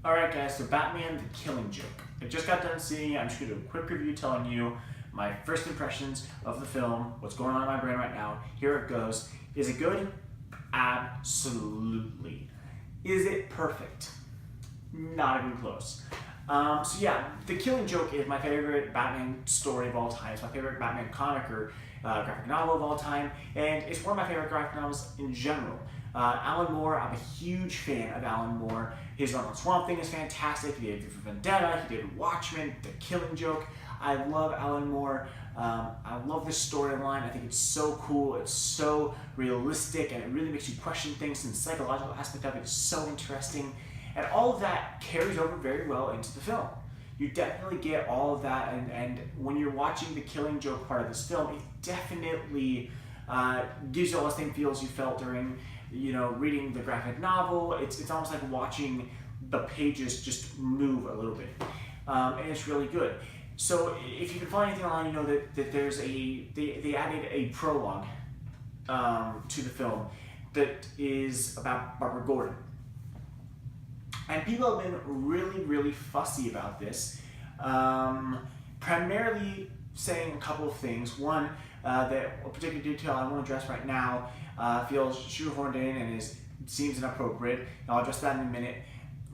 Alright guys, so Batman the Killing Joke. I just got done seeing it. I'm just going to do a quick review telling you my first impressions of the film, what's going on in my brain right now. Here it goes. Is it good? Absolutely. Is it perfect? Not even close. So yeah, The Killing Joke is my favorite Batman story of all time. It's my favorite Batman comic or graphic novel of all time, and it's one of my favorite graphic novels in general. Alan Moore, I'm a huge fan of Alan Moore. His run on Swamp Thing is fantastic. He did V for Vendetta, he did Watchmen, The Killing Joke. I love Alan Moore. I love this storyline. I think it's so cool, it's so realistic, and it really makes you question things, and the psychological aspect of it is so interesting. And all of that carries over very well into the film. You definitely get all of that, and when you're watching the Killing Joke part of this film, it definitely gives you all the same feels you felt during, reading the graphic novel. It's almost like watching the pages just move a little bit, and it's really good. So if you can find anything online, you know that there's they added a prologue to the film that is about Barbara Gordon. And people have been really, really fussy about this, primarily saying a couple of things. One, that a particular detail I want to address right now feels shoehorned in and seems inappropriate, and I'll address that in a minute.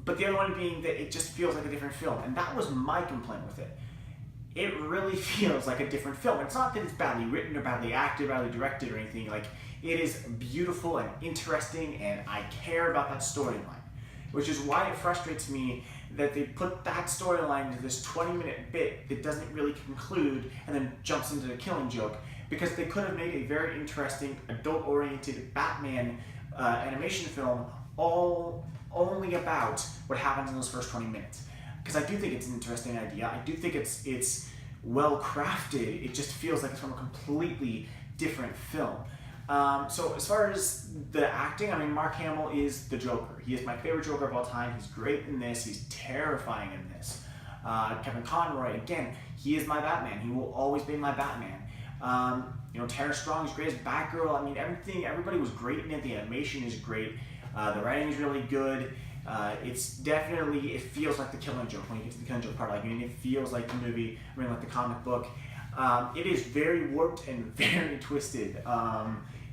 But the other one being that it just feels like a different film, and that was my complaint with it. It really feels like a different film. It's not that it's badly written or badly acted, badly directed or anything. Like, it is beautiful and interesting, and I care about that storyline. Which is why it frustrates me that they put that storyline into this 20-minute bit that doesn't really conclude and then jumps into the Killing Joke, because they could have made a very interesting, adult-oriented Batman animation film only about what happens in those first 20 minutes. Because I do think it's an interesting idea. I do think it's well crafted. It just feels like it's from a completely different film. So as far as the acting, I mean, Mark Hamill is the Joker. He is my favorite Joker of all time. He's great in this. He's terrifying in this. Kevin Conroy, again, he is my Batman. He will always be my Batman. Tara Strong is great as Batgirl. I mean, everybody was great in it. The animation is great. The writing is really good. It feels like the Killing Joke when you get to the Killing Joke part. It feels like the movie, like the comic book. It is very warped and very twisted,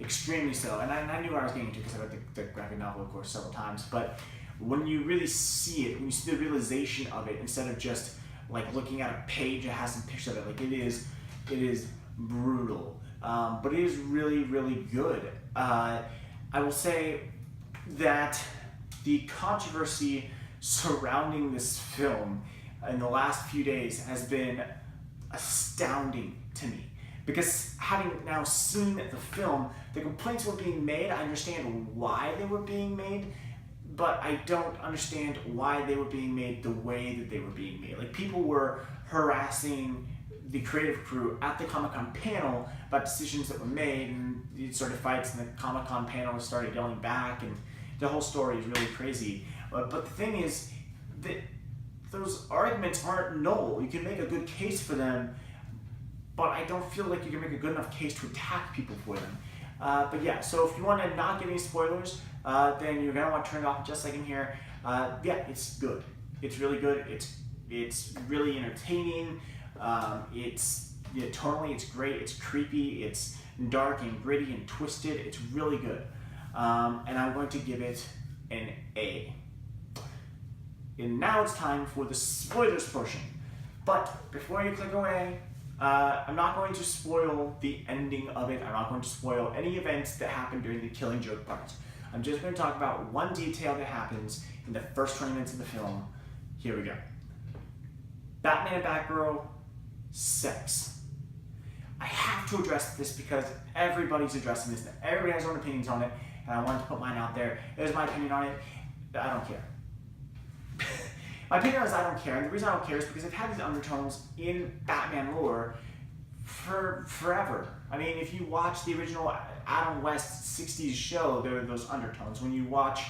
extremely so. And I knew what I was getting into because I read the graphic novel, of course, several times. But when you really see it, when you see the realization of it, instead of just like looking at a page that has some pictures of it, it is brutal. But it is really, really good. I will say that the controversy surrounding this film in the last few days has been astounding to me, because having now seen the film, the complaints were being made. I understand why they were being made, but I don't understand why they were being made the way that they were being made. Like, people were harassing the creative crew at the Comic-Con panel about decisions that were made, and it started fights, and the Comic-Con panel started yelling back, and the whole story is really crazy. But the thing is that those arguments aren't null. You can make a good case for them, but I don't feel like you can make a good enough case to attack people for them. But yeah, so if you want to not get any spoilers, then you're going to want to turn it off in just a second here. Yeah, it's good. It's really good. It's really entertaining. Tonally, it's great. It's creepy. It's dark and gritty and twisted. It's really good. And I'm going to give it an A. And now it's time for the spoilers portion. But before you click away, I'm not going to spoil the ending of it. I'm not going to spoil any events that happen during the Killing Joke part. I'm just going to talk about one detail that happens in the first 20 minutes of the film. Here we go. Batman and Batgirl, sex. I have to address this because everybody's addressing this. Everybody has their own opinions on it, and I wanted to put mine out there. There's my opinion on it. I don't care. My opinion is I don't care, and the reason I don't care is because they've had these undertones in Batman lore for forever. I mean, if you watch the original Adam West 60s show, there are those undertones. When you watch,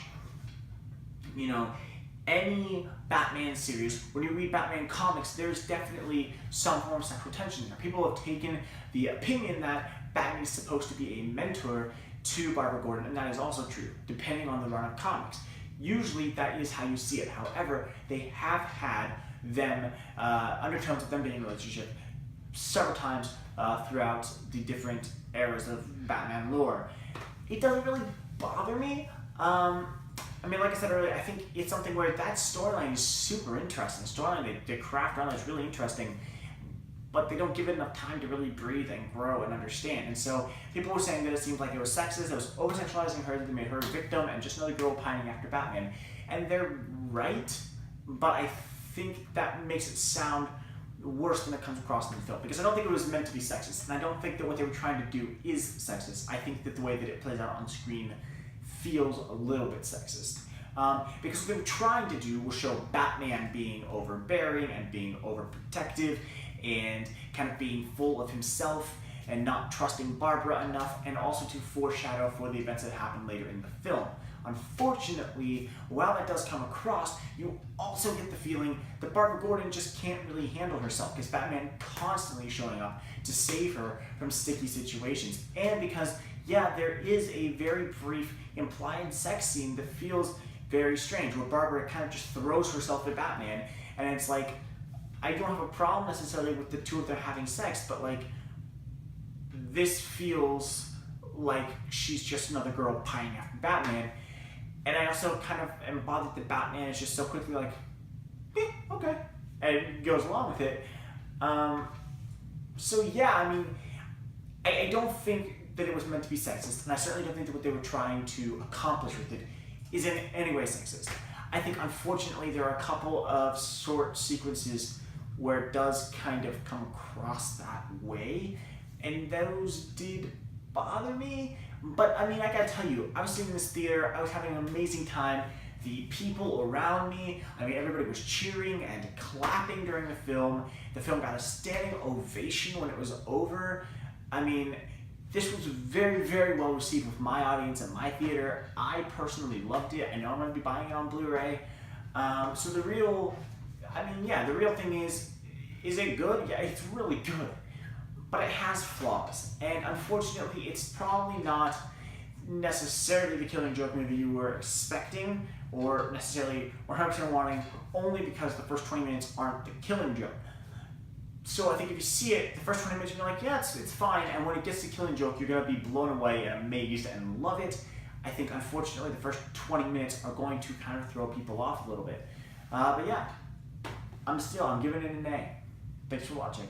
any Batman series, when you read Batman comics, there's definitely some form of sexual tension there. People have taken the opinion that Batman is supposed to be a mentor to Barbara Gordon, and that is also true, depending on the run of comics. usually that is how you see it. However, they have had them, undertones of them being in a relationship several times throughout the different eras of Batman lore. It doesn't really bother me. I mean, like I said earlier, I think it's something where that storyline is super interesting. The storyline they craft around it is really interesting, but they don't give it enough time to really breathe and grow and understand. And so people were saying that it seemed like it was sexist, it was over-sexualizing her, that they made her a victim and just another girl pining after Batman. And they're right, but I think that makes it sound worse than it comes across in the film, because I don't think it was meant to be sexist, and I don't think that what they were trying to do is sexist. I think that the way that it plays out on screen feels a little bit sexist. Because what they were trying to do was show Batman being overbearing and being overprotective and kind of being full of himself and not trusting Barbara enough, and also to foreshadow for the events that happen later in the film. Unfortunately, while that does come across, you also get the feeling that Barbara Gordon just can't really handle herself, because Batman constantly showing up to save her from sticky situations. And because, yeah, there is a very brief implied sex scene that feels very strange, where Barbara kind of just throws herself at Batman, and it's like, I don't have a problem necessarily with the two of them having sex, but like, this feels like she's just another girl pining after Batman. And I also kind of am bothered that Batman is just so quickly like, okay, and goes along with it. So yeah, I mean, I don't think that it was meant to be sexist, and I certainly don't think that what they were trying to accomplish with it is in any way sexist. I think, unfortunately, there are a couple of short sequences where it does kind of come across that way, and those did bother me. But I mean, I gotta tell you, I was sitting in this theater, I was having an amazing time. The people around me, I mean, everybody was cheering and clapping during the film. The film got a standing ovation when it was over. I mean, this was very, very well received with my audience and my theater. I personally loved it. I know I'm gonna be buying it on Blu-ray. So the real thing is it good? Yeah, it's really good. But it has flaws, and unfortunately, it's probably not necessarily the Killing Joke movie you were expecting, or necessarily 100% wanting, only because the first 20 minutes aren't the Killing Joke. So I think if you see it, the first 20 minutes you're like, yeah, it's fine, and when it gets to Killing Joke, you're gonna be blown away and amazed and love it. I think, unfortunately, the first 20 minutes are going to kind of throw people off a little bit. But yeah, I'm giving it an A. Thanks for watching.